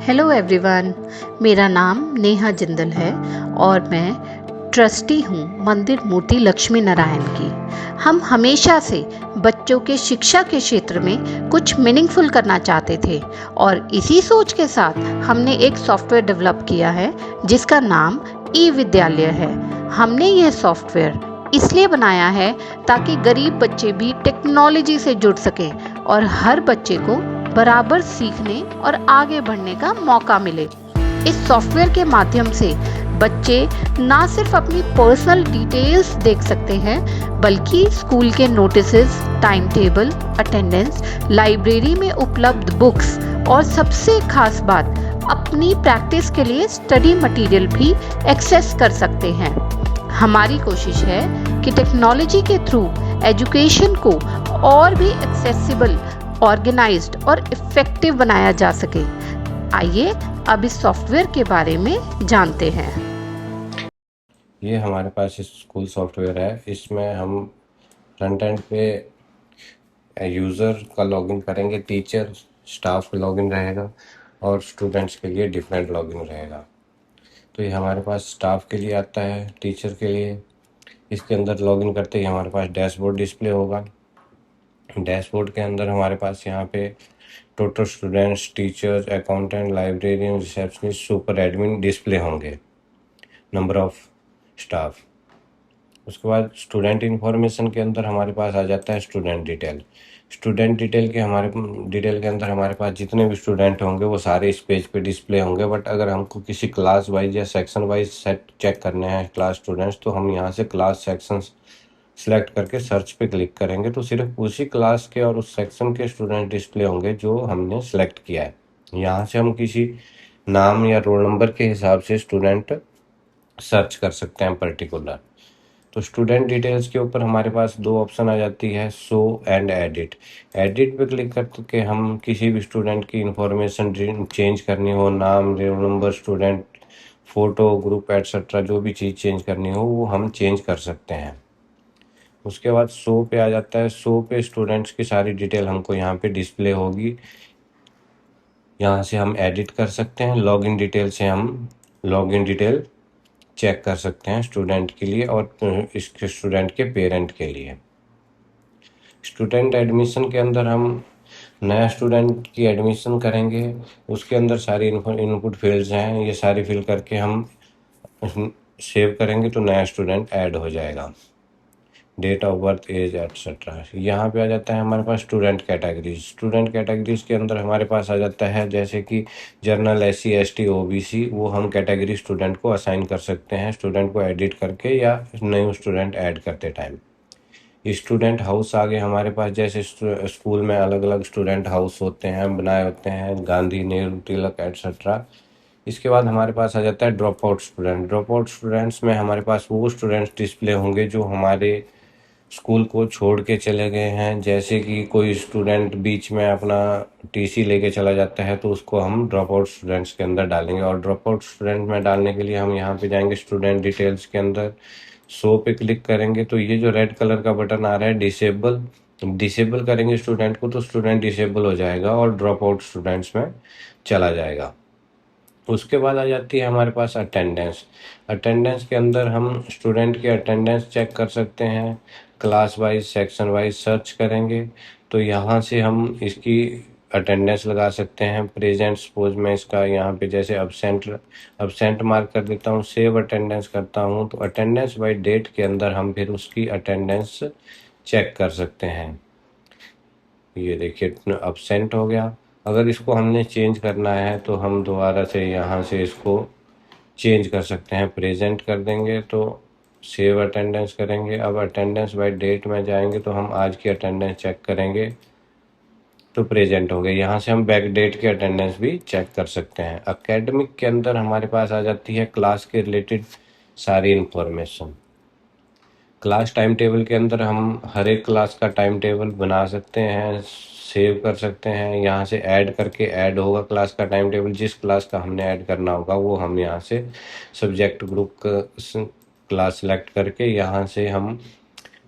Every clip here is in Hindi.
हेलो एवरीवन, मेरा नाम नेहा जिंदल है और मैं ट्रस्टी हूँ मंदिर मूर्ति लक्ष्मी नारायण की। हम हमेशा से बच्चों के शिक्षा के क्षेत्र में कुछ मीनिंगफुल करना चाहते थे और इसी सोच के साथ हमने एक सॉफ्टवेयर डेवलप किया है जिसका नाम ई विद्यालय है। हमने यह सॉफ्टवेयर इसलिए बनाया है ताकि गरीब बच्चे भी टेक्नोलॉजी से जुड़ सकें और हर बच्चे को बराबर सीखने और आगे बढ़ने का मौका मिले। इस सॉफ्टवेयर के माध्यम से बच्चे ना सिर्फ अपनी पर्सनल डिटेल्स देख सकते हैं बल्कि स्कूल के notices, time table, attendance, library में उपलब्ध बुक्स और सबसे खास बात अपनी प्रैक्टिस के लिए स्टडी मटेरियल भी एक्सेस कर सकते हैं। हमारी कोशिश है कि टेक्नोलॉजी के थ्रू एजुकेशन को और भी एक्सेसिबल, ऑर्गेनाइज्ड और इफ़ेक्टिव बनाया जा सके। आइए अब इस सॉफ्टवेयर के बारे में जानते हैं। ये हमारे पास स्कूल सॉफ्टवेयर है। इसमें हम फ्रंट एंड पे यूज़र का लॉगिन करेंगे, टीचर स्टाफ का लॉगिन रहेगा और स्टूडेंट्स के लिए डिफरेंट लॉगिन रहेगा। तो ये हमारे पास स्टाफ के लिए आता है, टीचर के लिए। इसके अंदर लॉगिन करते ही हमारे पास डैशबोर्ड डिस्प्ले होगा। डैशबोर्ड के अंदर हमारे पास यहाँ पे total students, teachers, accountant, librarian, receptionist, super admin display होंगे, नंबर ऑफ स्टाफ। उसके बाद स्टूडेंट इन्फॉर्मेशन के अंदर हमारे पास आ जाता है स्टूडेंट डिटेल। स्टूडेंट डिटेल के अंदर हमारे पास जितने भी स्टूडेंट होंगे वो सारे इस पेज पे डिस्प्ले होंगे। बट अगर हमको किसी क्लास वाइज या सेक्शन वाइज सेट चेक करने हैं क्लास स्टूडेंट्स, तो हम यहाँ से क्लास सेक्शन सेलेक्ट करके सर्च पे क्लिक करेंगे तो सिर्फ उसी क्लास के और उस सेक्शन के स्टूडेंट डिस्प्ले होंगे जो हमने सेलेक्ट किया है। यहाँ से हम किसी नाम या रोल नंबर के हिसाब से स्टूडेंट सर्च कर सकते हैं पर्टिकुलर। तो स्टूडेंट डिटेल्स के ऊपर हमारे पास दो ऑप्शन आ जाती है, शो एंड एडिट। एडिट पे क्लिक करके हम किसी भी स्टूडेंट की इंफॉर्मेशन चेंज करनी हो, नाम, roll number, student, photo, group etcetera, जो भी चीज़ चेंज करनी हो वो हम चेंज कर सकते हैं। उसके बाद शो पे आ जाता है। शो पे स्टूडेंट्स की सारी डिटेल हमको यहाँ पे डिस्प्ले होगी। यहाँ से हम एडिट कर सकते हैं। लॉगिन डिटेल से हम लॉगिन डिटेल चेक कर सकते हैं स्टूडेंट के लिए और इसके स्टूडेंट के पेरेंट के लिए। स्टूडेंट एडमिशन के अंदर हम नया स्टूडेंट की एडमिशन करेंगे, उसके अंदर सारी इनपुट फील्ड्स हैं, ये सारी फिल करके हम सेव करेंगे तो नया स्टूडेंट ऐड हो जाएगा। Date of birth, age etcetera. यहाँ पे आ जाता है हमारे पास स्टूडेंट कैटेगरीज। स्टूडेंट कैटेगरीज के अंदर हमारे पास आ जाता है जैसे कि जनरल, SC, ST, OBC, वो हम कैटेगरी स्टूडेंट को असाइन कर सकते हैं स्टूडेंट को एडिट करके या न्यू स्टूडेंट ऐड करते टाइम। स्टूडेंट हाउस आगे हमारे पास, जैसे स्कूल में अलग अलग स्टूडेंट हाउस होते हैं, बनाए होते हैं, गांधी, नेहरू, तिलक एटसेट्रा। इसके बाद हमारे पास आ जाता है drop out student. Drop out students में हमारे पास वो स्टूडेंट्स डिस्प्ले होंगे जो हमारे स्कूल को छोड़ के चले गए हैं। जैसे कि कोई स्टूडेंट बीच में अपना TC लेके चला जाता है तो उसको हम ड्रॉप आउट स्टूडेंट्स के अंदर डालेंगे। और ड्रॉप आउट स्टूडेंट में डालने के लिए हम यहाँ पे जाएंगे स्टूडेंट डिटेल्स के अंदर, शो पे क्लिक करेंगे तो ये जो रेड कलर का बटन आ रहा है डिसेबल करेंगे स्टूडेंट को तो स्टूडेंट डिसेबल हो जाएगा और ड्रॉप आउट स्टूडेंट्स में चला जाएगा। उसके बाद आ जाती है हमारे पास अटेंडेंस। अटेंडेंस के अंदर हम स्टूडेंट की अटेंडेंस चेक कर सकते हैं। Class wise, section wise search करेंगे तो यहाँ से हम इसकी अटेंडेंस लगा सकते हैं। प्रेजेंट, सपोज मैं इसका यहाँ पे जैसे अब्सेंट मार्क कर देता हूँ, सेव अटेंडेंस करता हूँ तो अटेंडेंस बाय डेट के अंदर हम फिर उसकी अटेंडेंस चेक कर सकते हैं। ये देखिए अब्सेंट हो गया। अगर इसको हमने चेंज करना है तो हम दोबारा से यहाँ से इसको चेंज कर सकते हैं। प्रेजेंट कर देंगे तो सेव अटेंडेंस करेंगे। अब अटेंडेंस बाय डेट में जाएंगे तो हम आज की अटेंडेंस चेक करेंगे तो प्रेजेंट हो गए। यहाँ से हम बैक डेट की अटेंडेंस भी चेक कर सकते हैं। एकेडमिक के अंदर हमारे पास आ जाती है क्लास के रिलेटेड सारी इंफॉर्मेशन। क्लास टाइम टेबल के अंदर हम हर एक क्लास का टाइम टेबल बना सकते हैं, सेव कर सकते हैं। यहाँ से ऐड करके ऐड होगा क्लास का टाइम टेबल। जिस क्लास का हमने ऐड करना होगा वो हम यहाँ से सब्जेक्ट ग्रुप क्लास सेलेक्ट करके यहाँ से हम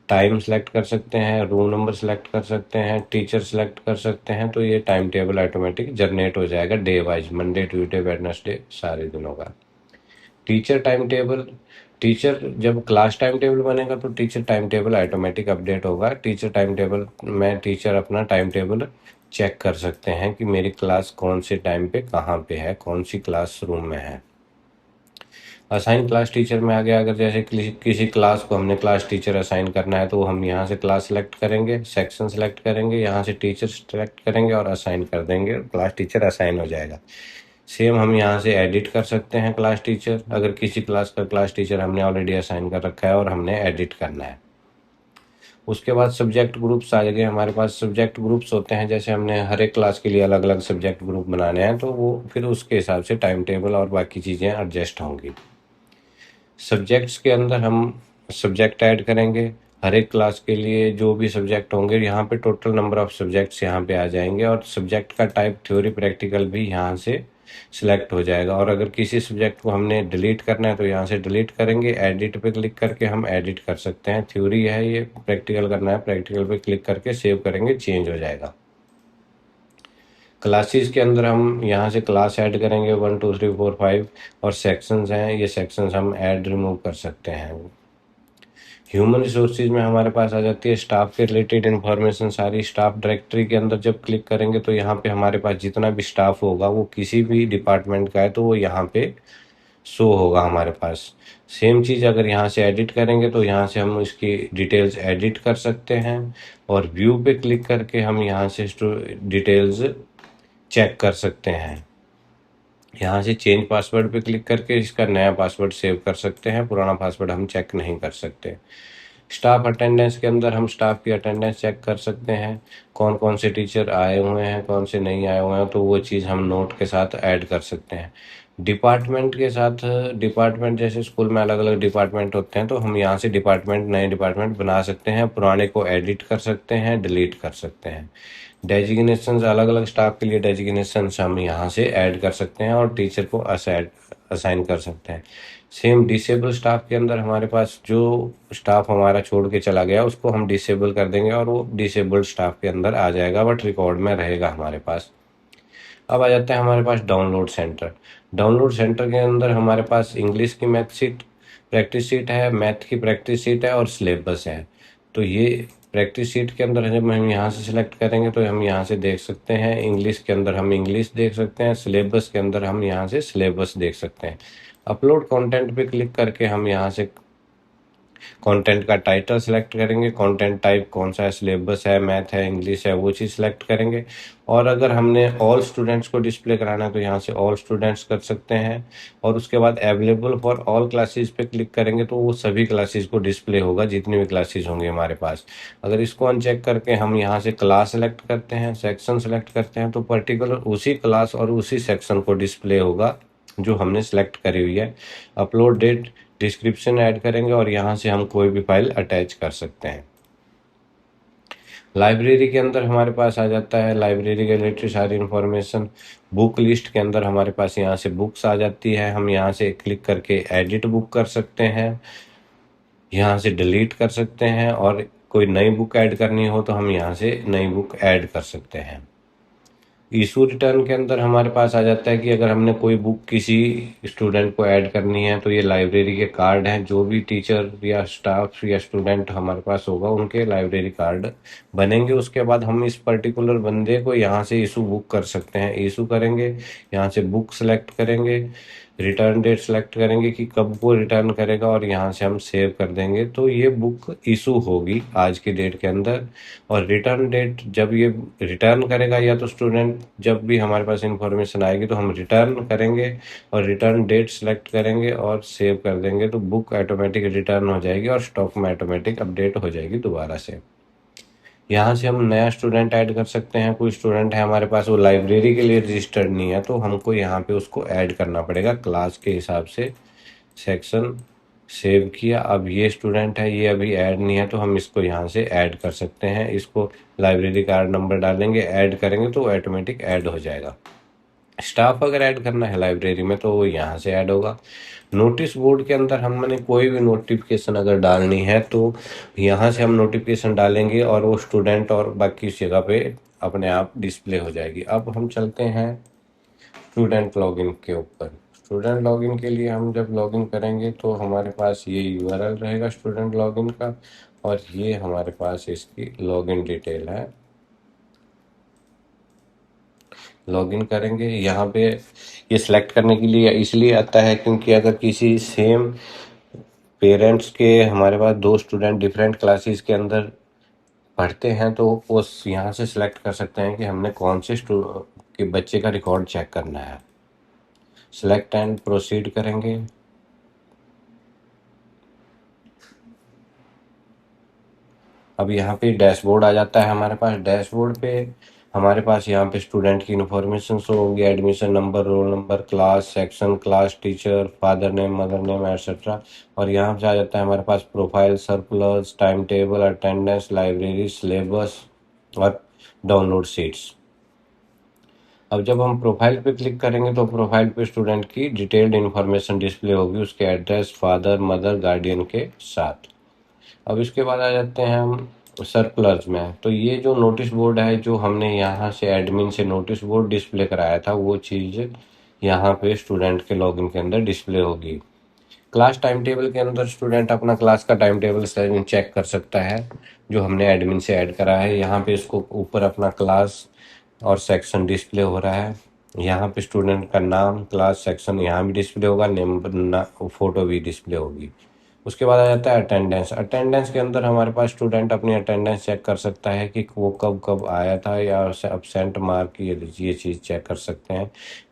टाइम सेलेक्ट कर सकते हैं, रूम नंबर सेलेक्ट कर सकते हैं, टीचर सेलेक्ट कर सकते हैं। तो ये टाइम टेबल ऑटोमेटिक जनरेट हो जाएगा day wise, Monday Tuesday Wednesday सारे दिनों का। टीचर टाइम टेबल, टीचर जब क्लास टाइम टेबल बनेगा तो teacher time table automatic update होगा। टीचर टाइम टेबल में टीचर अपना टाइम टेबल चेक कर सकते हैं कि मेरी क्लास कौन से टाइम पे कहाँ पे है, कौन सी क्लास रूम में है। असाइन क्लास टीचर में आ गया, अगर जैसे किसी क्लास को हमने क्लास टीचर असाइन करना है तो हम यहाँ से क्लास सेलेक्ट करेंगे, सेक्शन सेलेक्ट करेंगे, यहाँ से टीचर सेलेक्ट करेंगे और असाइन कर देंगे, क्लास टीचर असाइन हो जाएगा। सेम हम यहाँ से एडिट कर सकते हैं क्लास टीचर, अगर किसी क्लास का क्लास टीचर हमने ऑलरेडी असाइन कर रखा है और हमने एडिट करना है। उसके बाद सब्जेक्ट ग्रुप्स आ गए हमारे पास। सब्जेक्ट ग्रुप्स होते हैं, जैसे हमने हर एक क्लास के लिए अलग अलग सब्जेक्ट ग्रुप बनाने हैं तो वो फिर उसके हिसाब से टाइम टेबल और बाकी चीज़ें एडजस्ट होंगी। सब्जेक्ट्स के अंदर हम सब्जेक्ट ऐड करेंगे, हर एक क्लास के लिए जो भी सब्जेक्ट होंगे यहाँ पे टोटल नंबर ऑफ सब्जेक्ट्स यहाँ पे आ जाएंगे, और सब्जेक्ट का टाइप थ्योरी प्रैक्टिकल भी यहाँ से सिलेक्ट हो जाएगा। और अगर किसी सब्जेक्ट को हमने डिलीट करना है तो यहाँ से डिलीट करेंगे, एडिट पे क्लिक करके हम एडिट कर सकते हैं। थ्योरी है ये, प्रैक्टिकल करना है, प्रैक्टिकल पे क्लिक करके सेव करेंगे, चेंज हो जाएगा। क्लासेस के अंदर हम यहाँ से क्लास ऐड करेंगे 1 2 3 4 5, और सेक्शंस हैं, ये सेक्शंस हम ऐड रिमूव कर सकते हैं। ह्यूमन रिसोर्सेज में हमारे पास आ जाती है स्टाफ के रिलेटेड इन्फॉर्मेशन सारी। स्टाफ डायरेक्टरी के अंदर जब क्लिक करेंगे तो यहाँ पे हमारे पास जितना भी स्टाफ होगा वो किसी भी डिपार्टमेंट का है तो वो यहाँ पे शो होगा हमारे पास। सेम चीज़ अगर यहाँ से एडिट करेंगे तो यहाँ से हम इसकी डिटेल्स एडिट कर सकते हैं, और व्यू पे क्लिक करके हम यहाँ से डिटेल्स चेक कर सकते हैं। यहाँ से चेंज पासवर्ड पे क्लिक करके इसका नया पासवर्ड सेव कर सकते हैं, पुराना पासवर्ड हम चेक नहीं कर सकते। स्टाफ अटेंडेंस के अंदर हम स्टाफ की अटेंडेंस चेक कर सकते हैं, कौन कौन से टीचर आए हुए हैं, कौन से नहीं आए हुए हैं, तो वो चीज़ हम नोट के साथ ऐड कर सकते हैं। डिपार्टमेंट के साथ, डिपार्टमेंट जैसे स्कूल में अलग अलग डिपार्टमेंट होते हैं तो हम यहाँ से डिपार्टमेंट, नए डिपार्टमेंट बना सकते हैं, पुराने को एडिट कर सकते हैं, डिलीट कर सकते हैं। डेजिग्नेशंस, अलग अलग स्टाफ के लिए डेजिग्नेशंस हम यहाँ से ऐड कर सकते हैं और टीचर को असाइन कर सकते हैं। सेम डिसेबल स्टाफ के अंदर हमारे पास जो स्टाफ हमारा छोड़ के चला गया उसको हम डिसेबल कर देंगे और वो डिसेबल्ड स्टाफ के अंदर आ जाएगा, बट रिकॉर्ड में रहेगा हमारे पास। अब आ जाता है हमारे पास डाउनलोड सेंटर। डाउनलोड सेंटर के अंदर हमारे पास इंग्लिश की मैथ सीट, प्रैक्टिस सीट है, मैथ की प्रैक्टिस सीट है और सिलेबस है। तो ये प्रैक्टिस सीट के अंदर जब हम यहाँ से सिलेक्ट करेंगे तो हम यहाँ से देख सकते हैं, इंग्लिश के अंदर हम इंग्लिश देख सकते हैं, सिलेबस के अंदर हम यहाँ से सिलेबस देख सकते हैं। अपलोड कंटेंट पे क्लिक करके हम यहाँ से कंटेंट का टाइटल सेलेक्ट करेंगे, कंटेंट टाइप कौन सा है, सिलेबस है, मैथ है, इंग्लिश है, वो चीज़ सेलेक्ट करेंगे। और अगर हमने ऑल स्टूडेंट्स को डिस्प्ले कराना है तो यहाँ से ऑल स्टूडेंट्स कर सकते हैं, और उसके बाद अवेलेबल फॉर ऑल क्लासेस पे क्लिक करेंगे तो वो सभी क्लासेस को डिस्प्ले होगा, जितनी भी क्लासेस होंगे हमारे पास। अगर इसको अनचेक करके हम यहाँ से क्लास सेलेक्ट करते हैं, सेक्शन सेलेक्ट करते हैं, तो पर्टिकुलर उसी क्लास और उसी सेक्शन को डिस्प्ले होगा जो हमने सेलेक्ट करी हुई है। अपलोड डेट, डिस्क्रिप्शन ऐड करेंगे और यहाँ से हम कोई भी फाइल अटैच कर सकते हैं। लाइब्रेरी के अंदर हमारे पास आ जाता है लाइब्रेरी के रिलेटेड सारी इन्फॉर्मेशन। बुक लिस्ट के अंदर हमारे पास यहाँ से बुक्स आ जाती है, हम यहाँ से क्लिक करके एडिट बुक कर सकते हैं, यहाँ से डिलीट कर सकते हैं, और कोई नई बुक ऐड करनी हो तो हम यहाँ से नई बुक ऐड कर सकते हैं। इशू रिटर्न के अंदर हमारे पास आ जाता है कि अगर हमने कोई बुक किसी स्टूडेंट को ऐड करनी है तो ये लाइब्रेरी के कार्ड हैं, जो भी टीचर या स्टाफ या स्टूडेंट हमारे पास होगा उनके लाइब्रेरी कार्ड बनेंगे। उसके बाद हम इस पर्टिकुलर बंदे को यहाँ से इशू बुक कर सकते हैं। इशू करेंगे, यहाँ से बुक सेलेक्ट करेंगे, रिटर्न डेट सेलेक्ट करेंगे कि कब वो रिटर्न करेगा, और यहाँ से हम सेव कर देंगे तो ये बुक इशू होगी आज की डेट के अंदर। और रिटर्न डेट जब ये रिटर्न करेगा, या तो स्टूडेंट जब भी हमारे पास इंफॉर्मेशन आएगी तो हम रिटर्न करेंगे और रिटर्न डेट सेलेक्ट करेंगे और सेव कर देंगे, तो बुक ऑटोमेटिक रिटर्न हो जाएगी और स्टॉक में ऑटोमेटिक अपडेट हो जाएगी दोबारा से। यहाँ से हम नया स्टूडेंट ऐड कर सकते हैं। कोई स्टूडेंट है हमारे पास, वो लाइब्रेरी के लिए रजिस्टर्ड नहीं है तो हमको यहाँ पे उसको ऐड करना पड़ेगा क्लास के हिसाब से। सेक्शन सेव किया, अब ये स्टूडेंट है, ये अभी ऐड नहीं है तो हम इसको यहाँ से ऐड कर सकते हैं। इसको लाइब्रेरी कार्ड नंबर डालेंगे, ऐड करेंगे तो ऑटोमेटिक ऐड हो जाएगा। स्टाफ अगर ऐड करना है लाइब्रेरी में तो वो यहाँ से ऐड होगा। नोटिस बोर्ड के अंदर हमने कोई भी नोटिफिकेशन अगर डालनी है तो यहाँ से हम नोटिफिकेशन डालेंगे और वो स्टूडेंट और बाकी उस जगह पे अपने आप डिस्प्ले हो जाएगी। अब हम चलते हैं स्टूडेंट लॉगिन के ऊपर। स्टूडेंट लॉगिन के लिए हम जब लॉगिन करेंगे तो हमारे पास ये यूआरएल रहेगा स्टूडेंट लॉगिन का, और ये हमारे पास इसकी लॉगिन डिटेल है। लॉगिन करेंगे यहाँ पे, ये सिलेक्ट करने के लिए इसलिए आता है क्योंकि अगर किसी सेम पेरेंट्स के हमारे पास दो स्टूडेंट डिफरेंट क्लासेस के अंदर पढ़ते हैं तो उस यहाँ से सिलेक्ट कर सकते हैं कि हमने कौन से के बच्चे का रिकॉर्ड चेक करना है। सिलेक्ट एंड प्रोसीड करेंगे। अब यहाँ पे डैशबोर्ड आ जाता है हमारे पास। डैशबोर्ड पे हमारे पास यहाँ पे स्टूडेंट की इन्फॉर्मेशन शो होगी, admission number, roll number, class, section, class teacher, father name, mother name, etcetera. और यहाँ से आ जाता है हमारे पास profile, circulars, time table, attendance, library, syllabus और डाउनलोड सीट्स। अब जब हम प्रोफाइल पे क्लिक करेंगे तो प्रोफाइल पे स्टूडेंट की डिटेल्ड इन्फॉर्मेशन डिस्प्ले होगी, उसके एड्रेस, फादर, मदर, गार्डियन के साथ। अब इसके बाद आ जाते हैं हम सर्कुलर्स में। तो ये जो नोटिस बोर्ड है जो हमने यहाँ से एडमिन से नोटिस बोर्ड डिस्प्ले कराया था, वो चीज़ यहाँ पे स्टूडेंट के लॉगिन के अंदर डिस्प्ले होगी। क्लास टाइम टेबल के अंदर स्टूडेंट अपना क्लास का टाइम टेबल चेक कर सकता है जो हमने एडमिन से ऐड करा है। यहाँ पे इसको ऊपर अपना क्लास और सेक्शन डिस्प्ले हो रहा है। यहाँ पे स्टूडेंट का नाम, क्लास, सेक्शन यहाँ भी डिस्प्ले होगा, नेम, फोटो भी डिस्प्ले होगी। उसके बाद आ जाता है अटेंडेंस। अटेंडेंस के अंदर हमारे पास स्टूडेंट अपनी अटेंडेंस चेक कर सकता है कि वो कब कब आया था या अब्सेंट मार्क, ये चीज़ चेक कर सकते हैं।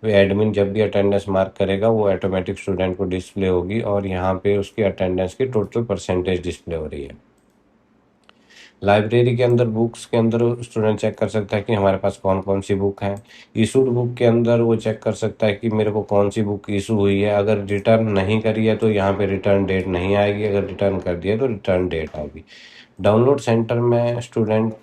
वो एडमिन जब भी अटेंडेंस मार्क करेगा वो ऑटोमेटिक स्टूडेंट को डिस्प्ले होगी और यहाँ पे उसकी अटेंडेंस की टोटल परसेंटेज डिस्प्ले हो रही है। लाइब्रेरी के अंदर बुक्स के अंदर स्टूडेंट चेक कर सकता है कि हमारे पास कौन कौन सी बुक है। इशूड बुक के अंदर वो चेक कर सकता है कि मेरे को कौन सी बुक इशू हुई है। अगर रिटर्न नहीं करी है तो यहाँ पे रिटर्न डेट नहीं आएगी, अगर रिटर्न कर दिया तो रिटर्न डेट आएगी। डाउनलोड सेंटर में स्टूडेंट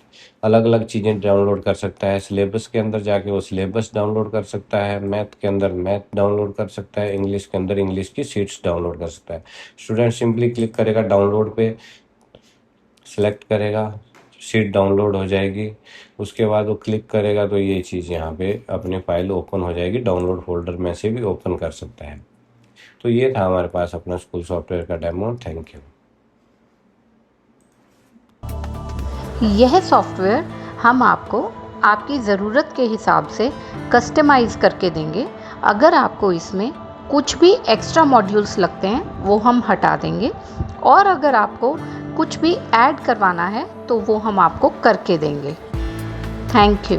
अलग अलग चीज़ें डाउनलोड कर सकता है। सिलेबस के अंदर जाके वो सिलेबस डाउनलोड कर सकता है, मैथ के अंदर मैथ डाउनलोड कर सकता है, इंग्लिश के अंदर इंग्लिश की शीट्स डाउनलोड कर सकता है। स्टूडेंट सिंपली क्लिक करेगा डाउनलोड पे, सेलेक्ट करेगा, शीट डाउनलोड हो जाएगी। उसके बाद वो क्लिक करेगा तो ये चीज़ यहाँ पे अपनी फाइल ओपन हो जाएगी। डाउनलोड फोल्डर में से भी ओपन कर सकता है। तो ये था हमारे पास अपना स्कूल सॉफ्टवेयर का डेमो। Thank you. यह सॉफ्टवेयर हम आपको आपकी ज़रूरत के हिसाब से कस्टमाइज़ करके देंगे। अगर आपको इसमें कुछ भी एक्स्ट्रा मॉड्यूल्स लगते हैं वो हम हटा देंगे, और अगर आपको कुछ भी ऐड करवाना है तो वो हम आपको करके देंगे। Thank you.